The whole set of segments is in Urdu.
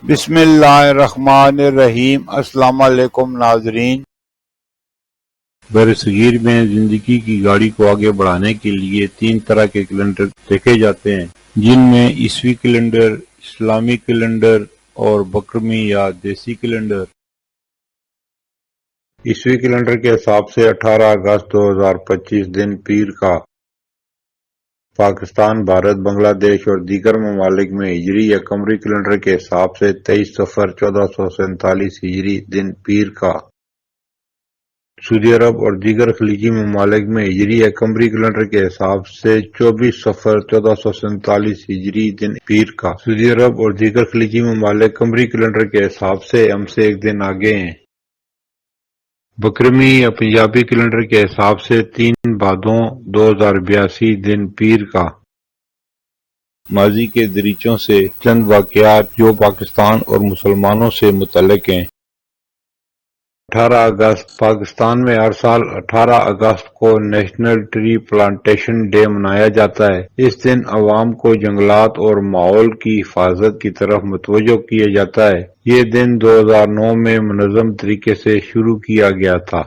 بسم اللہ الرحمن الرحیم۔ السلام علیکم ناظرین۔ برصغیر میں زندگی کی گاڑی کو آگے بڑھانے کے لیے 3 طرح کے کیلنڈر دیکھے جاتے ہیں، جن میں عیسوی کیلنڈر، اسلامی کیلنڈر اور بکرمی یا دیسی کیلنڈر۔ عیسوی کیلنڈر کے حساب سے 18 اگست 2025 دن پیر کا پاکستان، بھارت، بنگلہ دیش اور دیگر ممالک میں ہجری یا قمری کیلنڈر کے حساب سے 23 صفر 1447 ہجری دن پیر کا، سعودی عرب اور دیگر خلیجی ممالک میں ہجری یا قمری کیلنڈر کے حساب سے 24 صفر 1447 ہجری دن پیر کا، سعودی عرب اور دیگر خلیجی ممالک قمری کیلنڈر کے حساب سے ہم سے ایک دن آگے ہیں۔ بکرمی یا پنجابی کیلنڈر کے حساب سے 3 بھادوں 2082 دن پیر کا۔ ماضی کے دریچوں سے چند واقعات جو پاکستان اور مسلمانوں سے متعلق ہیں۔ 18 اگست پاکستان میں ہر سال 18 اگست کو نیشنل ٹری پلانٹیشن ڈے منایا جاتا ہے۔ اس دن عوام کو جنگلات اور ماحول کی حفاظت کی طرف متوجہ کیا جاتا ہے۔ یہ دن 2009 میں منظم طریقے سے شروع کیا گیا تھا۔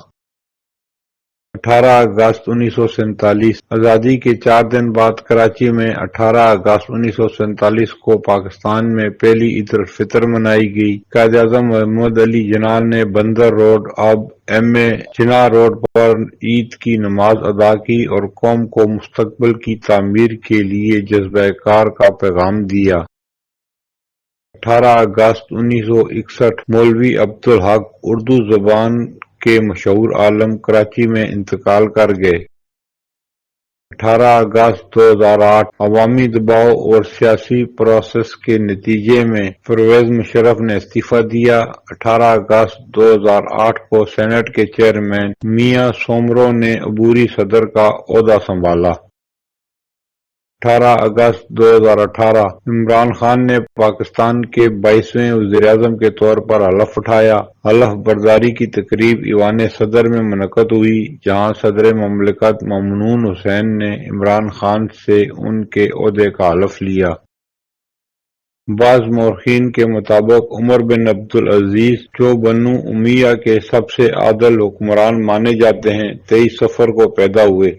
18 اگست 1947 آزادی کے 4 دن بعد کراچی میں 18 اگست 1947 کو پاکستان میں پہلی عید الفطر منائی گئی۔ قائد اعظم محمد علی جناح نے بندر روڈ اب ایم اے جناح روڈ پر عید کی نماز ادا کی اور قوم کو مستقبل کی تعمیر کے لیے جذبہ کار کا پیغام دیا۔ 18 اگست 1961 مولوی عبدالحق اردو زبان کے مشہور عالم کراچی میں انتقال کر گئے۔ 18 اگست 2008 عوامی دباؤ اور سیاسی پروسیس کے نتیجے میں پرویز مشرف نے استعفیٰ دیا۔ 18 اگست 2008 کو سینٹ کے چیئرمین میاں سومرو نے عبوری صدر کا عہدہ سنبھالا۔ 18 اگست 2018 عمران خان نے پاکستان کے 22ویں وزیراعظم کے طور پر حلف اٹھایا۔ حلف برداری کی تقریب ایوان صدر میں منعقد ہوئی، جہاں صدر مملکت ممنون حسین نے عمران خان سے ان کے عہدے کا حلف لیا۔ بعض مورخین کے مطابق عمر بن عبدالعزیز، جو بنو امیہ کے سب سے عادل حکمران مانے جاتے ہیں، 23 صفر کو پیدا ہوئے۔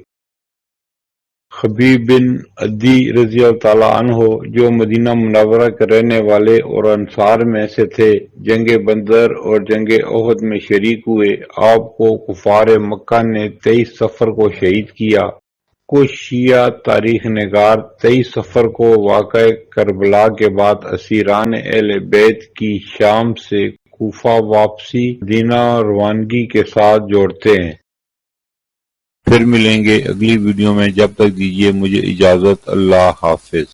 خبیب بن عدی رضی اللہ تعالیٰ عنہ، جو مدینہ منورہ کے رہنے والے اور انصار میں سے تھے، جنگ بدر اور جنگ احد میں شریک ہوئے۔ آپ کو کفار مکہ نے 23 صفر کو شہید کیا۔ کچھ شیعہ تاریخ نگار 23 صفر کو واقعہ کربلا کے بعد اسیران اہل بیت کی شام سے کوفہ واپسی مدینہ روانگی کے ساتھ جوڑتے ہیں۔ پھر ملیں گے اگلی ویڈیو میں، جب تک دیجیے مجھے اجازت، اللہ حافظ۔